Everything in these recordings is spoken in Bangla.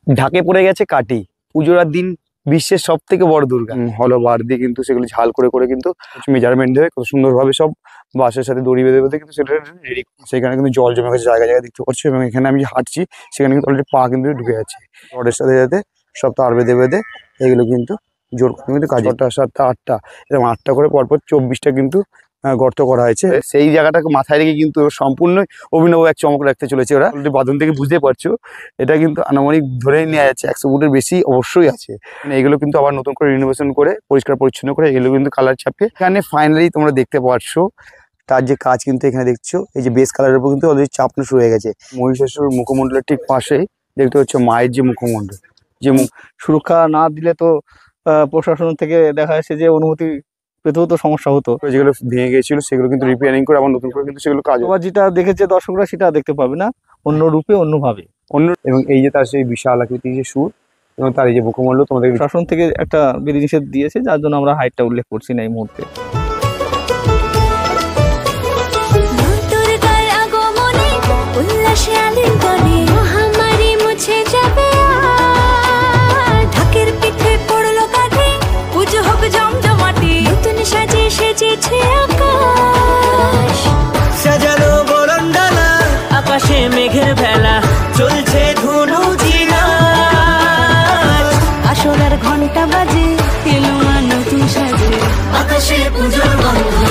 ঢাকে পড়ে গেছে কাটি। পুজোর দিন বিশ্বের সব থেকে বড় দুর্গা হলো বার দিয়ে কিন্তু সেগুলো ঝাল করে করে কিন্তু মেজারমেন্ট দেবে কত সুন্দরভাবে সব বাঁশের সাথে দড়ি বেঁধে বেঁধে কিন্তু সেটা রেডি। সেখানে কিন্তু জল জমে গেছে জায়গায় জায়গায় দেখতে পাচ্ছি, এবং এখানে আমি হাঁটছি সেখানে কিন্তু অলরেডি পা কিন্তু ঢুকে যাচ্ছে রডের সাথে সাথে সব তার বেঁধে বেঁধে এগুলো কিন্তু জোর করে কিন্তু কাজ 6টা 7টা 8টা এবং 8টা করে পরপর 24টা কিন্তু গর্ত করা হয়েছে। সেই জায়গাটাকে মাথায় রেখে কিন্তু সম্পূর্ণ অভিনব এক চমক রাখতে চলেছে ওরা। বাঁধন থেকে বুঝতে পারছো এটা কিন্তু আনুমানিক ধরে নেওয়া যাচ্ছে 100 ফুটের বেশি অবশ্যই আছে। এগুলো কিন্তু আবার নতুন করে রিনোভেশন করে পরিষ্কার পরিচ্ছন্ন করে এগুলো কিন্তু কালার চাপিয়ে এখানে ফাইনালি তোমরা দেখতে পাচ্ছো তার যে কাজ কিন্তু এখানে দেখছো এই যে বেস কালারের উপর কিন্তু অলরেডি চাপানো শুরু হয়ে গেছে। মহিষাসুর মুখমণ্ডলের ঠিক পাশেই দেখতে পাচ্ছ মায়ের যে মুখমণ্ডল, যে সুরক্ষা না দিলে তো প্রশাসন থেকে দেখা যাচ্ছে যে অনুমতি পেতেও তো সমস্যা হতো। যেগুলো ভেঙে গিয়েছিল সেগুলো কিন্তু রিপেয়ারিং করে আবার নতুন করে কিন্তু সেগুলো কাজ আবার যেটা দেখেছে দর্শকরা সেটা দেখতে পাবে না, অন্য রূপে অন্যভাবে এবং এই যে তার সেই বিশাল আকৃতির যে সুর এবং তার এই যে মুখমণ্ডল তোমাদের প্রশাসন থেকে একটা বিধিনিষেধ দিয়েছে, যার জন্য আমরা হাইটটা উল্লেখ করছি না এই মুহূর্তে। আকাশে মেঘের ভেলা চলছে ধুনু জিনা, আসরের ঘন্টা বাজে এলো নতুন সাজে আকাশে পুজোর গন্ধ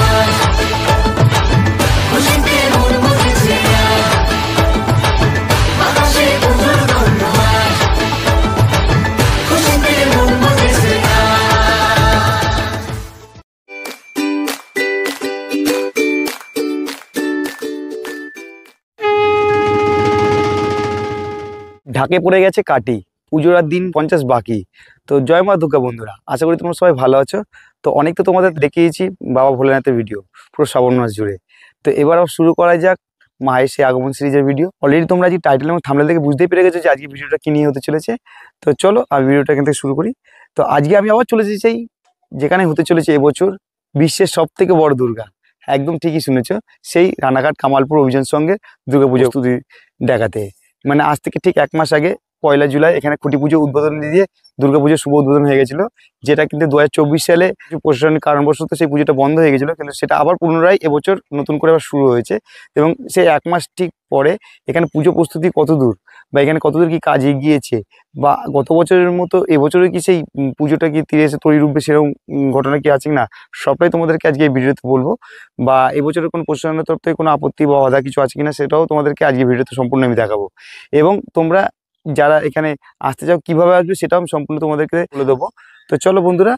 খুশিতে মন মজেছে আকাশে পুজোর গন্ধ খুশিতে মন মজেছে। ঢাকে পড়ে গেছে কাটি, পুজোর দিন 50 বাকি। তো জয় মা দুর্গা বন্ধুরা, আশা করি তোমরা সবাই ভালো আছো। তো অনেক তো তোমাদের দেখিয়েছি বাবা ভোলেনাথের ভিডিও পুরো শ্রাবণ মাস জুড়ে। তো এবার শুরু করা যাক মায়ের সেই আগমন সিরিজের ভিডিও। অলরেডি তোমরা আজকে টাইটেল এবং থাম্বনেল থেকে বুঝতেই পেরে গেছো যে আজকে ভিডিওটা কি নিয়ে হতে চলেছে। তো চলো আমি ভিডিওটা এখান থেকে শুরু করি। তো আজকে আমি আবার চলে এসেছি যেখানে হতে চলেছে এবছর বিশ্বের সব থেকে বড় দুর্গা। একদম ঠিকই শুনেছো, সেই রানাঘাট কামালপুর অভিযান সঙ্গে দুর্গাপুজো প্রস্তুতি দেখাতে। মানে আজ থেকে ঠিক 1 মাস আগে 1 জুলাই এখানে খুঁটি পুজো উদ্বোধন দিয়ে দুর্গাপুজোর শুভ উদ্বোধন হয়ে গেছিলো, যেটা কিন্তু 2024 সালে প্রশাসনিক কারণবশত সেই পুজোটা বন্ধ হয়ে গেছিলো, কিন্তু সেটা আবার পুনরায় এবছর নতুন করে আবার শুরু হয়েছে। এবং সেই 1 মাস ঠিক পরে এখানে পুজো প্রস্তুতি কত দূর বা এখানে কতদূর কি কাজ এগিয়েছে, বা গত বছরের মতো এবছরে কি সেই পুজোটা কি তীরে এসে তৈরি রূপে সেরকম ঘটনা কি আছে না, সবটাই তোমাদেরকে আজকে এই ভিডিওতে বলবো। বা এবছরের কোনো প্রশাসনের তরফ থেকে কোনো আপত্তি বা বাধা কিছু আছে কিনা সেটাও তোমাদেরকে আজকে ভিডিওতে সম্পূর্ণ আমি দেখাবো। এবং তোমরা যারা এখানে আসতে চাও কিভাবে আসবে সেটাও আমি সম্পূর্ণ তোমাদেরকে বলে দেবো। তো চলো বন্ধুরা,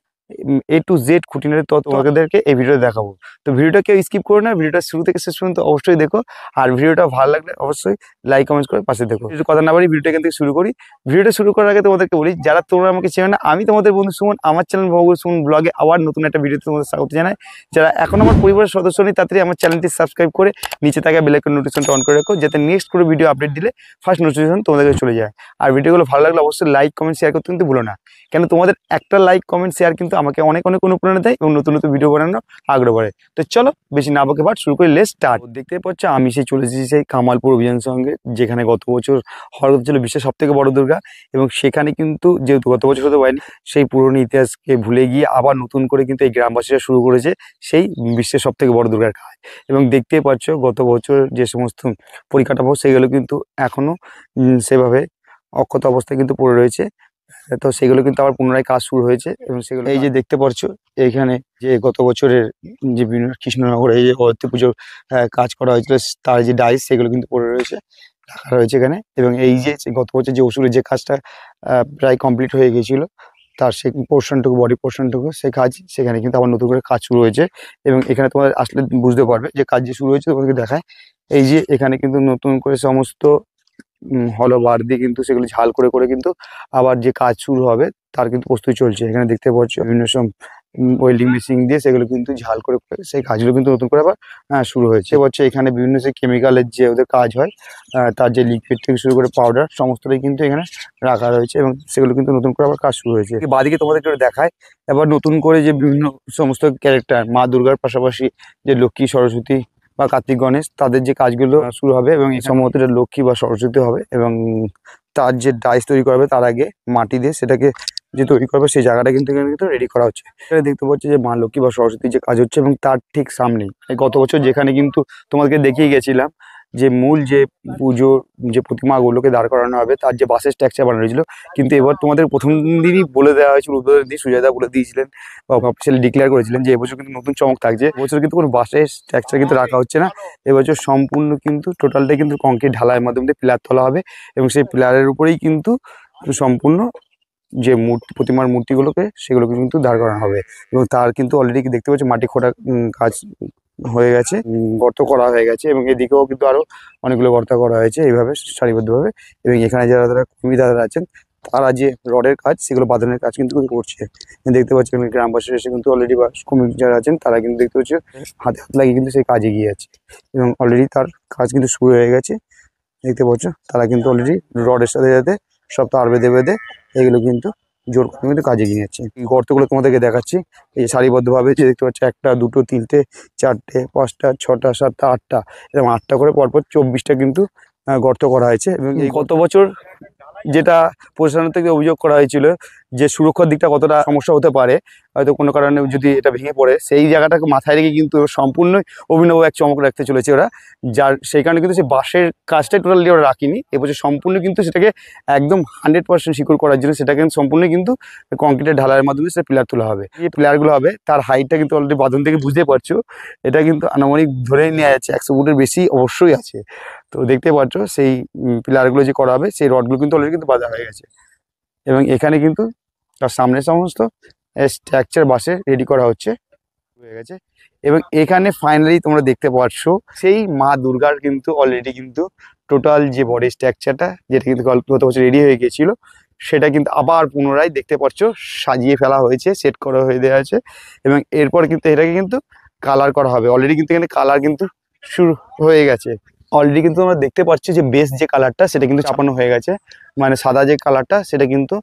A to Z খুঁটিনাটি তোমাদেরকে এই ভিডিওতে দেখাবো। তো ভিডিওটা কেউ স্কিপ করো না, ভিডিওটা শুরু থেকে শেষ পর্যন্ত অবশ্যই দেখো। আর ভিডিওটা ভালো লাগলে অবশ্যই লাইক কমেন্ট করে পাশে দেখো। কথা না বাড়ি ভিডিওটা এখান থেকে শুরু করি। ভিডিওটা শুরু করার আগে তোমাদেরকে বলি, যারা তোমরা আমাকে চেনো না, আমি তোমাদের বন্ধু সুমন, আমার চ্যানেল ভগবান সুমন ব্লগে আবার নতুন একটা ভিডিওতে তোমাদের স্বাগত জানাই। যারা এখন আমার পরিবারের সদস্য নেই তাড়াতাড়ি আমার চ্যানেলটি সাবস্ক্রাইব করে নিচে থাকা বেল আইকন নোটিফিকেশনটা অন করে রাখো, যাতে নেক্সট করে ভিডিও আপডেট দিলে ফার্স্ট নোটিফিকেশন তোমাদের কাছে চলে যায়। আর ভিডিওগুলো ভালো লাগলে অবশ্যই লাইক কমেন্ট শেয়ার করতে কিন্তু ভুলো না, কেন তোমাদের একটা লাইক কমেন্ট শেয়ার কিন্তু আমাকে অনেক অনেক অনুপ্রেরণা দেয় এবং নতুন নতুন ভিডিও বানানোর আগ্রহ বাড়ে। তো চলো বেশি না বকে শুরু করে লেটস স্টার্ট। দেখতে পাচ্ছ আমি সেই চলে এসেছি সেই কামালপুর অভিযান সঙ্গে, যেখানে গত বছর হওয়ার কথা ছিল বিশ্বের সব থেকে বড় দুর্গা। এবং সেখানে কিন্তু যেহেতু গত বছর হতে পারেনি, সেই পুরনো ইতিহাসকে ভুলে গিয়ে আবার নতুন করে কিন্তু এই গ্রামবাসীরা শুরু করেছে সেই বিশ্বের সব থেকে বড় দুর্গার কাজ। এবং দেখতেই পাচ্ছ গত বছর যে সমস্ত পরিকাঠামো সেগুলো কিন্তু এখনো সেভাবে অক্ষত অবস্থায় কিন্তু পড়ে রয়েছে। তো সেগুলো কিন্তু আবার পুনরায় কাজ শুরু হয়েছে। এবং সেগুলো এই যে দেখতে পাচ্ছ এইখানে যে গত বছরের যে কৃষ্ণনগরে এই যে অর্থী পুজোর কাজ করা হয়েছিল তার যে ডাইস সেগুলো কিন্তু পড়ে রয়েছে, রাখা রয়েছে এখানে। এবং এই যে গত বছর যে অসুরের যে কাজটা প্রায় কমপ্লিট হয়ে গিয়েছিল তার সেই পোর্শনটুকু বডি পোর্শনটুকু সেই কাজ সেখানে কিন্তু আবার নতুন করে কাজ শুরু হয়েছে। এবং এখানে তোমার আসলে বুঝতে পারবে যে কাজ যে শুরু হয়েছে তোমাদেরকে দেখায়। এই যে এখানে কিন্তু নতুন করে সমস্ত হলো বার দিয়ে কিন্তু সেগুলো ঝাল করে করে কিন্তু আবার যে কাজ শুরু হবে তার কিন্তু প্রস্তুতি চলছে। এখানে দেখতে পাচ্ছ বিভিন্ন সব ওয়েল্ডিং মেশিন দিয়ে সেগুলো কিন্তু ঝাল করে সেই কাজগুলো কিন্তু নতুন করে আবার শুরু হয়েছে। বলছে এখানে বিভিন্ন সেই কেমিক্যালের যে ওদের কাজ হয় তার যে লিকুইড থেকে শুরু করে পাউডার সমস্তটাই কিন্তু এখানে রাখা রয়েছে এবং সেগুলো কিন্তু নতুন করে আবার কাজ শুরু হয়েছে। বাদিকে তোমাদেরকে দেখায় এবার নতুন করে যে বিভিন্ন সমস্ত ক্যারেক্টার মা দুর্গার পাশাপাশি যে লক্ষ্মী সরস্বতী বা কার্তিক গণেশ তাদের যে কাজগুলো শুরু হবে এবং এই সম্ভবত লক্ষ্মী বা সরস্বতী হবে। এবং তার যে ডাইস তৈরি করবে তার আগে মাটি দিয়ে সেটাকে যে তৈরি করবে সেই জায়গাটা কিন্তু এখানে কিন্তু রেডি করা হচ্ছে। এখানে দেখতে পাচ্ছি যে মা লক্ষ্মী বা সরস্বতীর যে কাজ হচ্ছে এবং তার ঠিক সামনেই গত বছর যেখানে কিন্তু তোমাদেরকে দেখিয়ে গেছিলাম যে মূল যে পুজোর যে প্রতিমাগুলোকে দাঁড় করানো হবে তার যে বাসের স্ট্রাকচার বানানো হয়েছিল, কিন্তু এবার তোমাদের প্রথম দিনই বলে দেওয়া হয়েছিল, উদ্বোধনের দিন সুজয়দা বলে দিয়েছিলেন বা অফিসিয়ালি ডিক্লেয়ার করেছিলেন যে এবছর কিন্তু নতুন চমক থাকছে। এবছর কিন্তু কোনো বাসের স্ট্রাকচার কিন্তু রাখা হচ্ছে না, এবছর সম্পূর্ণ কিন্তু টোটালটাই কিন্তু কংক্রিট ঢালাইয়ের মাধ্যমে পিলার তোলা হবে এবং সেই পিলারের উপরেই কিন্তু সম্পূর্ণ যে মূর্তি প্রতিমার মূর্তিগুলোকে সেগুলোকে কিন্তু দাঁড় করানো হবে। এবং তার কিন্তু অলরেডি দেখতে পাচ্ছি মাটি খোঁড়া কাজ হয়ে গেছে, গর্ত করা হয়ে গেছে এবং এদিকেও কিন্তু আরো অনেকগুলো গর্ত করা হয়েছে এইভাবে সারিবদ্ধভাবে। এবং এখানে যারা কর্মী দাদারা আছেন তারা যে রডের কাজ সেগুলো বাঁধানোর কাজ কিন্তু করছে। দেখতে পাচ্ছি গ্রামবাসী এসে কিন্তু অলরেডি বা কর্মী যারা আছেন তারা কিন্তু দেখতে পাচ্ছি হাতে হাত লাগিয়ে কিন্তু সেই কাজে এগিয়ে যাচ্ছে এবং অলরেডি তার কাজ কিন্তু শুরু হয়ে গেছে। দেখতে পাচ্ছ তারা কিন্তু অলরেডি রডের সাথে সাথে সব তার বেঁধে বেঁধে এগুলো কিন্তু জোর করে কিন্তু কাজে এগিয়ে যাচ্ছে। এই গর্তগুলো তোমাদেরকে দেখাচ্ছি, এই সারিবদ্ধভাবে যে দেখতে পাচ্ছি 1টা 2টো 3টে 4টে 5টা 6টা 7টা 8টা এবং 8টা করে পরপর 24টা কিন্তু গর্ত করা হয়েছে। এবং এই গত বছর যেটা প্রশাসন থেকে অভিযোগ করা হয়েছিল যে সুরক্ষার দিকটা কতটা সমস্যা হতে পারে, হয়তো কোনো কারণে যদি এটা ভেঙে পড়ে, সেই জায়গাটাকে মাথায় রেখে কিন্তু সম্পূর্ণ অভিনব এক চমক রাখতে চলেছে ওরা। যার সেই কারণে কিন্তু সেই বাঁশের কাজটাই টোটালি ওরা রাখিনি, এবছর সম্পূর্ণ কিন্তু সেটাকে একদম 100% সিকিউর করার জন্য সেটাকে সম্পূর্ণ কিন্তু কংক্রিটের ঢালাইয়ের মাধ্যমে সেটা পিলার তোলা হবে। এই পিলারগুলো হবে তার হাইটটা কিন্তু অলরেডি বাঁধন থেকে বুঝতে পারছো, এটা কিন্তু আনুমানিক ধরে নেওয়া যাচ্ছে 100 ফুটের বেশি অবশ্যই আছে। তো দেখতে পাচ্ছ সেই পিলারগুলো যে করা হবে সেই রডগুলো কিন্তু অলরেডি কিন্তু বাঁধা হয়ে গেছে এবং এখানে কিন্তু তার সামনে সমস্ত স্ট্রাকচার বাসে রেডি করা হচ্ছে হয়ে গেছে। এবং এখানে ফাইনালি তোমরা দেখতে পাচ্ছ সেই মা দুর্গার কিন্তু অলরেডি কিন্তু টোটাল যে বডি স্ট্রাকচারটা যেটা কিন্তু গত বছর রেডি হয়ে গিয়েছিল সেটা কিন্তু আবার পুনরায় দেখতে পাচ্ছ সাজিয়ে ফেলা হয়েছে, সেট করা হয়ে দেওয়া আছে এবং এরপর কিন্তু এটাকে কিন্তু কালার করা হবে। অলরেডি কিন্তু এখানে কালার কিন্তু শুরু হয়ে গেছে। অলরেডি কিন্তু আমরা দেখতে পাচ্ছি যে বেস যে কালারটা সেটা কিন্তু চাপানো হয়ে গেছে, মানে সাদা যে কালারটা সেটা কিন্তু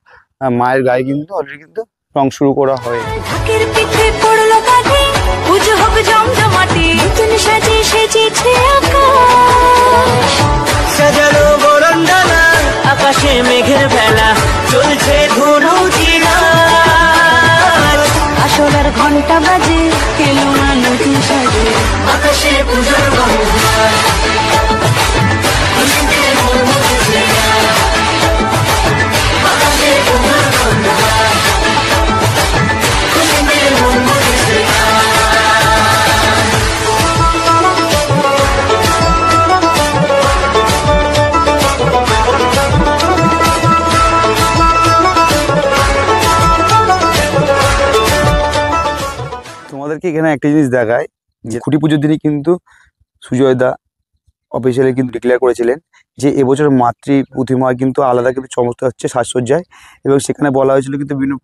মায়ের গায়ে কিন্তু অলরেডি কিন্তু রং শুরু করা হয়। ঢাকের পিঠে পড়লো কাঠে পুজো হবে জমজমাটি নতুন সাজে সেজেছে আকাশ সাজানো বরণডালা আকাশে মেঘের ভেলা চলছে ধনুচিরা আসলার ঘন্টা বাজে এলো না নতুন সাজে আকাশে পুজোর বাংলা তোমাদেরকে এখানে একটা জিনিস দেখায় যে খুঁটি পুজোর দিনই কিন্তু সুজয়দা অফিসিয়ালি কিন্তু ডিক্লেয়ার করেছিলেন যে এবছর মাতৃ প্রতিমা কিন্তু আলাদা কিন্তু চমৎকার হচ্ছে সাজসজ্জায় এবং সেখানে বলা হয়েছিল কিন্তু বিভিন্ন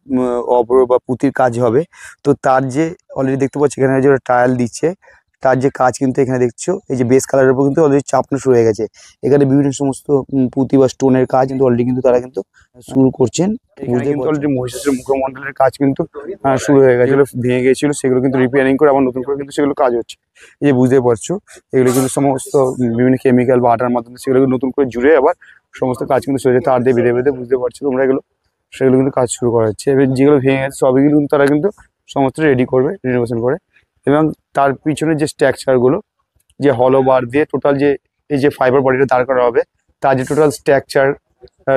অপর বা পুঁতির কাজ হবে। তো তার যে অলরেডি দেখতে পাচ্ছি এখানে যে টায়াল দিচ্ছে তার যে কাজ কিন্তু এখানে দেখছো এই যে বেস কালারের উপর কিন্তু অলরেডি চাপানো শুরু হয়ে গেছে। এখানে বিভিন্ন সমস্ত পুঁতি বা স্টোনের কাজ কিন্তু অলরেডি কিন্তু তারা কিন্তু শুরু করছেন। অলরেডি মহিষাসুরের মুখমণ্ডলের কাজ কিন্তু শুরু হয়ে গেছিল, ভেঙে গিয়েছিল, সেগুলো কিন্তু রিপেয়ারিং করে আবার নতুন করে কিন্তু সেগুলো কাজ হচ্ছে। এই যে বুঝতে পারছো এগুলো কিন্তু সমস্ত বিভিন্ন কেমিক্যাল বা আটার মাধ্যমে সেগুলো নতুন করে জুড়ে আবার সমস্ত কাজ কিন্তু শুরু হয়েছে, তার দিয়ে বেঁধে বেঁধে বুঝতে পারছো তোমরা এগুলো, সেগুলো কিন্তু কাজ শুরু করা হচ্ছে। এবার যেগুলো ভেঙে গেছে সবগুলো কিন্তু তারা কিন্তু সমস্ত রেডি করবে রিনোভেশন করে এবং তার পিছনে যে স্ট্রাকচারগুলো যে হলো বার দিয়ে টোটাল যে এই যে ফাইবার বডিটা দাঁড় করা হবে তার যে টোটাল স্ট্রাকচার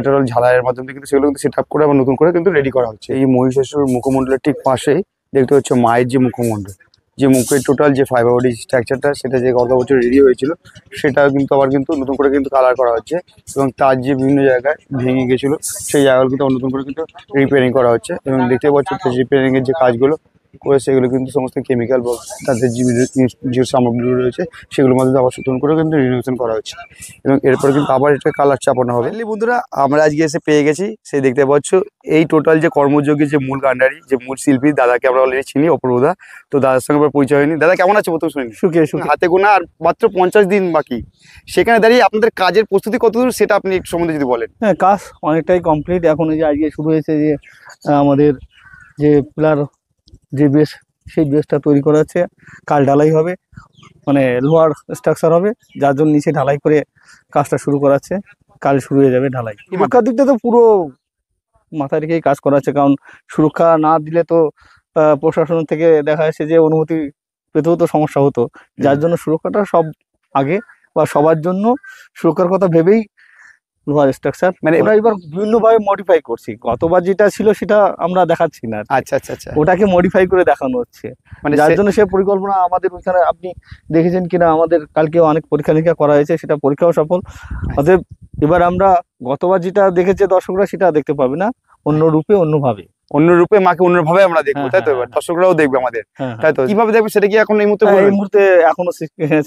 টোটাল ঝালাইয়ের মাধ্যমে কিন্তু সেগুলো কিন্তু সেট আপ করে আবার নতুন করে কিন্তু রেডি করা হচ্ছে। এই মহিষাসুর মুখমণ্ডলের ঠিক পাশেই দেখতে হচ্ছে মায়ের যে মুখমণ্ডল, যে মুখের টোটাল যে ফাইবার বডি স্ট্রাকচারটা সেটা যে গত বছর রেডি হয়েছিল সেটা কিন্তু আবার কিন্তু নতুন করে কিন্তু কালার করা হচ্ছে এবং তার যে বিভিন্ন জায়গায় ভেঙে গেছিলো সেই জায়গাগুলো কিন্তু নতুন করে কিন্তু রিপেয়ারিং করা হচ্ছে এবং দেখতে পাচ্ছি রিপেয়ারিংয়ের যে কাজগুলো করে সেগুলো কিন্তু সমস্ত কেমিক্যাল বা তাদের যে সামগ্রী রয়েছে সেগুলোর মধ্যে আবার নতুন করে কিন্তু রিনোভেশন করা হচ্ছে এবং এরপর কিন্তু আবার এটা কালার চাপানো হবে। বন্ধুরা আমরা আজকে এসে পেয়ে গেছি সেই দেখতে পাচ্ছ এই টোটাল যে কর্মযোগী যে মূল কাণ্ডারি যে মূল শিল্পী দাদাকে আমরা অলরেডি চিনি অপূর্বদা। তো দাদার সঙ্গে আবার পরিচয় হয়নি। দাদা কেমন আছে প্রথম শুনি? সুখে সুখে। হাতে গোনা আর মাত্র 50 দিন বাকি, সেখানে দাঁড়িয়ে আপনাদের কাজের প্রস্তুতি কতদূর সেটা আপনি একটু সম্বন্ধে যদি বলেন। হ্যাঁ, কাজ অনেকটাই কমপ্লিট। এখন এই যে আজকে শুরু হয়েছে যে আমাদের যে পিলার যে বেস সেই বেসটা তৈরি করা হচ্ছে, কাল ঢালাই হবে, মানে লোহার স্ট্রাকচার হবে যার জন্য নিচে ঢালাই করে কাজটা শুরু করাচ্ছে। কাল শুরু হয়ে যাবে ঢালাই। সুরক্ষার দিকটা তো পুরো মাথায় রেখেই কাজ করা আছে, কারণ সুরক্ষা না দিলে তো প্রশাসন থেকে দেখা যাচ্ছে যে অনুমতি পেতেও তো সমস্যা হতো, যার জন্য সুরক্ষাটা সব আগে বা সবার জন্য সুরক্ষার কথা ভেবেই লোহার স্ট্রাকচার মানে ওটা এবার বিভিন্নভাবে মডিফাই করছি। গতবার যেটা ছিল সেটা আমরা দেখাচ্ছি না, আচ্ছা আচ্ছা আচ্ছা, ওটাকে মডিফাই করে দেখানো হচ্ছে, মানে যার জন্য সে পরিকল্পনা আমাদের ওইখানে আপনি দেখেছেন কিনা, আমাদের কালকেও অনেক পরীক্ষা নিরীক্ষা করা হয়েছে, সেটা পরীক্ষাও সফল। অতএব এবার আমরা গতবার যেটা দেখেছে দর্শকরা সেটা দেখতে পাবে না, অন্য রূপে অন্যভাবে। অন্য রূপে মাকে অন্যভাবে আমরা দেখবো, হ্যাঁ, তাই তো? হ্যাঁ, এবার দর্শকরাও দেখবে আমাদের, হ্যাঁ, তাই তো? কিভাবে দেখবে সেটা কি এখন এই মুহূর্তে হ্যাঁ, এই বলবেন? মুহূর্তে এখনো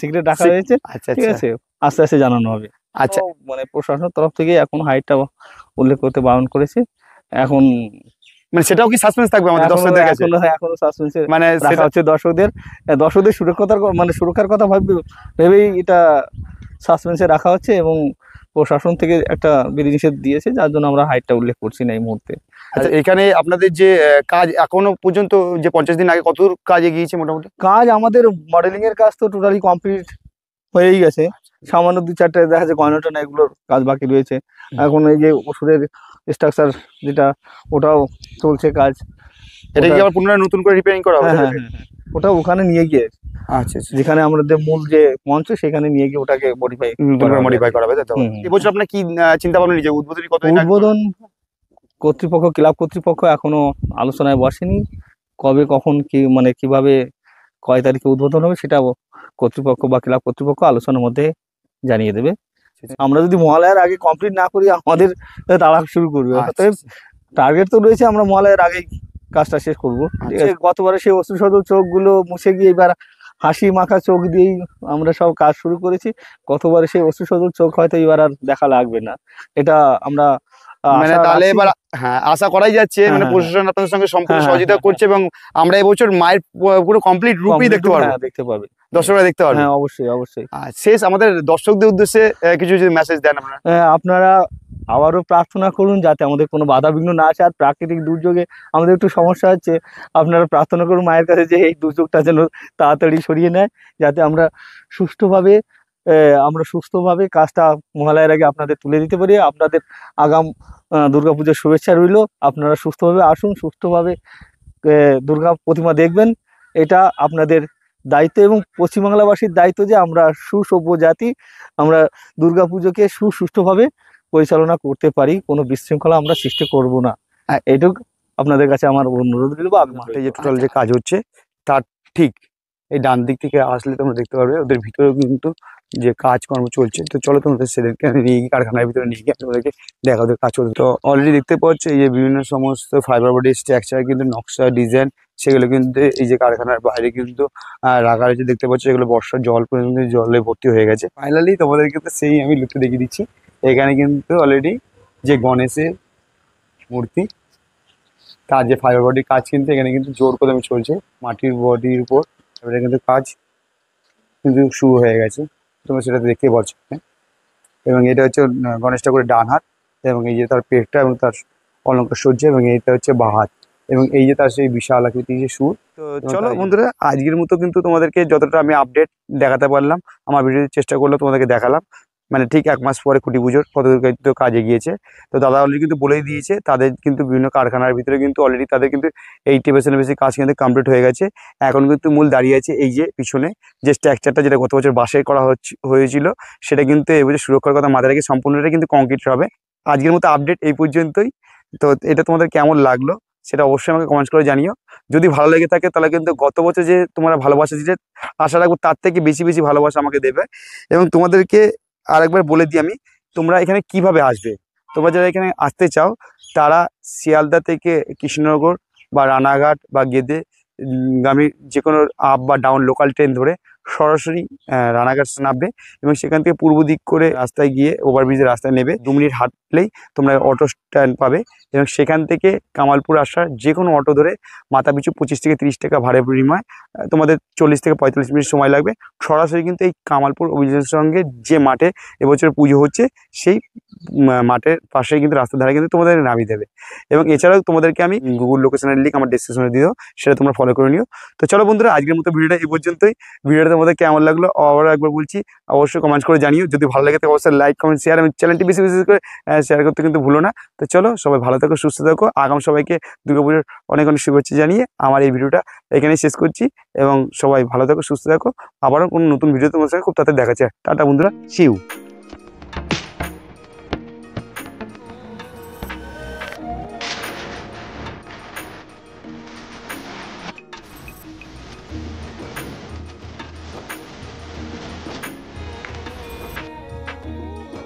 সিক্রেট রাখা সে- হয়েছে, আচ্ছা ঠিক আচ্ছা আছে, আস্তে আস্তে জানানো হবে। আচ্ছা, তো মানে প্রশাসনের তরফ থেকে এখন হাইটটা উল্লেখ করতে বারণ করেছে। এখন মানে সেটাও কি সাসপেন্স থাকবে আমাদের দর্শকদের কাছে? এখনো সাসপেন্সে মানে রাখা সেটা হচ্ছে দর্শকদের সুরক্ষার কথা ভেবেই এটা সাসপেন্সে রাখা হচ্ছে, এবং প্রশাসন থেকে একটা বিধিনিষেধ দিয়েছে, যার জন্য আমরা হাইটটা উল্লেখ করছি না এই মুহূর্তে। আচ্ছা, এখানে আপনাদের যে কাজ এখনো পর্যন্ত যে 50 দিন আগে কত কাজ এগিয়েছে মোটামুটি? কাজ আমাদের মডেলিং এর কাজ তো টোটালি কমপ্লিট হয়েই গেছে, সামান্য 2-4টা দেখা যাচ্ছে গয়নাটা না, এগুলোর কাজ বাকি রয়েছে। এখন এই যে ওষুধের স্ট্রাকচার যেটা, ওটাও চলছে কাজ। এটা কি ওটা- আবার পুনরায় নতুন করে রিপেয়ারিং করা হবে? হ্যাঁ, হ্যাঁ, হ্যাঁ, হ্যাঁ। ওটা ওখানে নিয়ে গিয়ে, আচ্ছা আচ্ছা, যেখানে আমাদের মূল যে মঞ্চ, সেখানে নিয়ে গিয়ে ওটাকে মডিফাই নতুন করে মডিফাই করা হবে, তাই তো? হুম, হুম। এবছর আপনার কি চিন্তা ভাবনা নিয়েছে? উদ্বোধনী কতদিন আগে? উদ্বোধন কর্তৃপক্ষ, ক্লাব কর্তৃপক্ষ এখনো আলোচনায় বসেনি, কবে কখন কি মানে কিভাবে কয় তারিখে উদ্বোধন হবে সেটা কর্তৃপক্ষ বা ক্লাব কর্তৃপক্ষ আলোচনার মধ্যে জানিয়ে দেবে। আমরা যদি মহালয়ার আগে কমপ্লিট না করি, আমাদের তাড়া শুরু করবে। আচ্ছা, অতএব টার্গেট তো রয়েছে, আমরা মহালয়ার আগেই কাজটা শেষ করবো, ঠিক আছে। গতবারে সেই অশ্রু সজল চোখগুলো মুছে গিয়ে এবার হাসি মাখা চোখ দিয়েই আমরা সব কাজ শুরু করেছি। গতবারে সেই অশ্রু সজল চোখ হয়তো এবার আর দেখা লাগবে না, এটা আমরা মানে আশা তাহলে রাখছি। এবার হ্যাঁ, আশা করাই যাচ্ছে, হ্যাঁ, মানে হ্যাঁ, প্রশাসন আপনাদের সঙ্গে সম্পূর্ণ হ্যাঁ, সহযোগিতা হ্যাঁ, করছে, এবং আমরা এবছর মায়ের পুরো কমপ্লিট রূপই দেখতে পারবো, হ্যাঁ, দেখতে পাবে, দর্শকরা দেখতে পারবে। হ্যাঁ, অবশ্যই অবশ্যই। আর শেষ আমাদের দর্শকদের উদ্দেশ্যে কিছু যদি মেসেজ দেন আপনারা। আপনারা আবারও প্রার্থনা করুন যাতে আমাদের কোনো বাধা বিঘ্ন না আসে, আর প্রাকৃতিক দুর্যোগে আমাদের একটু সমস্যা হচ্ছে, আপনারা প্রার্থনা করুন মায়ের কাছে যে এই দুর্যোগটা যেন তাড়াতাড়ি সরিয়ে নেয়, যাতে আমরা সুস্থভাবে কাজটা মহালয়ার আগে আপনাদের তুলে দিতে পারি। আপনাদের আগাম দুর্গাপুজোর শুভেচ্ছা রইল। আপনারা সুস্থভাবে আসুন, সুস্থভাবে দুর্গা প্রতিমা দেখবেন, এটা আপনাদের দায়িত্ব এবং পশ্চিমবাংলাবাসীর দায়িত্ব যে আমরা সুসভ্য জাতি, আমরা দুর্গাপুজোকে সুষ্ঠুভাবে পরিচালনা করতে পারি, কোনো বিশৃঙ্খলা আমরা সৃষ্টি করব না। এইটুক আপনাদের কাছে আমার অনুরোধ রইল বা আবেদন মাঠে যে রইল। টোটাল যে কাজ হচ্ছে তার ঠিক এই ডান দিক থেকে আসলে তোমরা দেখতে পারবে ওদের ভিতরেও কিন্তু যে কাজকর্ম চলছে। তো চলো তোমাদের সেদিনকে আমি নিয়ে গিয়ে কারখানার ভিতরে নিয়ে গিয়ে তোমাদেরকে দেখা ওদের কাজ চলছে। তো অলরেডি দেখতে পাচ্ছ এই যে বিভিন্ন সমস্ত ফাইবার বডি স্ট্রাকচার কিন্তু নকশা ডিজাইন, সেগুলো কিন্তু এই যে কারখানার বাইরে কিন্তু রাখা হয়েছে। দেখতে পাচ্ছ এগুলো বর্ষার জল পর্যন্ত জলে ভর্তি হয়ে গেছে। ফাইনালি তোমাদের কিন্তু সেই আমি লুকটা দেখিয়ে দিচ্ছি। এখানে কিন্তু অলরেডি যে গণেশের মূর্তি, তার যে ফাইবার বডির কাজ কিন্তু এখানে কিন্তু জোর কদমে চলছে মাটির বডির উপর। এবারে কিন্তু কাজ কিন্তু শুরু হয়ে গেছে, তোমরা সেটা দেখতে পাচ্ছ। এবং এটা হচ্ছে গণেশ ঠাকুরের ডান হাত, এবং এই যে তার পেটটা এবং তার অলঙ্কার সজ্জা, এবং এইটা হচ্ছে বাঁ হাত, এবং এই যে তার সেই বিশাল আকৃতির যে সুর। তো চলো বন্ধুরা, আজকের মতো কিন্তু তোমাদেরকে যতটা আমি আপডেট দেখাতে পারলাম আমার ভিডিওতে চেষ্টা করলাম, তোমাদেরকে দেখালাম। মানে ঠিক 1 মাস পরে খুঁটি পুজোর কতদূর কিন্তু কাজ এগিয়েছে। তো দাদা অলরেডি কিন্তু বলেই দিয়েছে তাদের কিন্তু বিভিন্ন কারখানার ভিতরে কিন্তু অলরেডি তাদের কিন্তু 80% বেশি কাজ কিন্তু কমপ্লিট হয়ে গেছে। এখন কিন্তু মূল দাঁড়িয়ে আছে এই যে পিছনে যে স্ট্রাকচারটা, যেটা গত বছর বাঁশের করা হয়েছিল, সেটা কিন্তু এবছর সুরক্ষার কথা মাথায় রেখে সম্পূর্ণটা কিন্তু কংক্রিটের হবে। আজকের মতো আপডেট এই পর্যন্তই। তো এটা তোমাদের কেমন লাগলো সেটা অবশ্যই আমাকে কমেন্টস করে জানিও। যদি ভালো লেগে থাকে তাহলে কিন্তু গত বছর যে তোমরা ভালোবাসা দিলে, আশা রাখবো তার থেকে বেশি বেশি ভালোবাসা আমাকে দেবে। এবং তোমাদেরকে আরেকবার বলে দিই আমি, তোমরা এখানে কিভাবে আসবে। তোমরা যারা এখানে আসতে চাও তারা শিয়ালদা থেকে কৃষ্ণনগর বা রানাঘাট বা গেদে গামী যে কোনো আপ বা ডাউন লোকাল ট্রেন ধরে সরাসরি রানাঘাট নামবে, এবং সেখান থেকে পূর্ব দিক করে রাস্তায় গিয়ে ওভারব্রিজের রাস্তায় নেবে। 2 মিনিট হাঁটলেই তোমরা অটো স্ট্যান্ড পাবে, এবং সেখান থেকে কামালপুর আসার যে কোনো অটো ধরে মাথা পিছু 25 থেকে 30 টাকা ভাড়া বিনিময় তোমাদের 40 থেকে 45 মিনিট সময় লাগবে। সরাসরি কিন্তু এই কামালপুর অভিযানের সঙ্গে যে মাঠে এবছর পুজো হচ্ছে সেই মাঠের পাশেই কিন্তু রাস্তার ধারে কিন্তু তোমাদের নামিয়ে দেবে। এবং এছাড়াও তোমাদেরকে আমি গুগল লোকেশনের লিঙ্ক আমার ডেসক্রিপশনে দিয়ে দেবো, সেটা তোমরা ফলো করে নিও। তো চলো বন্ধুরা, আজকের মতো ভিডিওটা এই পর্যন্তই। ভিডিওটা তোমাদের কেমন লাগলো আবারও একবার বলছি, অবশ্যই কমেন্ট করে জানিও। যদি ভালো লাগে তো অবশ্যই লাইক, কমেন্ট, শেয়ার, এবং চ্যানেলটি বেশি বেশি করে শেয়ার করতে কিন্তু ভুলো না। তো চলো, সবাই ভালো থাকো, সুস্থ থাকো। আগাম সবাইকে দুর্গাপুজোর অনেক অনেক শুভেচ্ছা জানিয়ে আমার এই ভিডিওটা এখানেই শেষ করছি। এবং সবাই ভালো থাকো, সুস্থ থাকো। আবারও কোনো নতুন ভিডিও তোমার সঙ্গে খুব তাড়াতাড়ি দেখা যায়। টাটা বন্ধুরা, সি ইউ।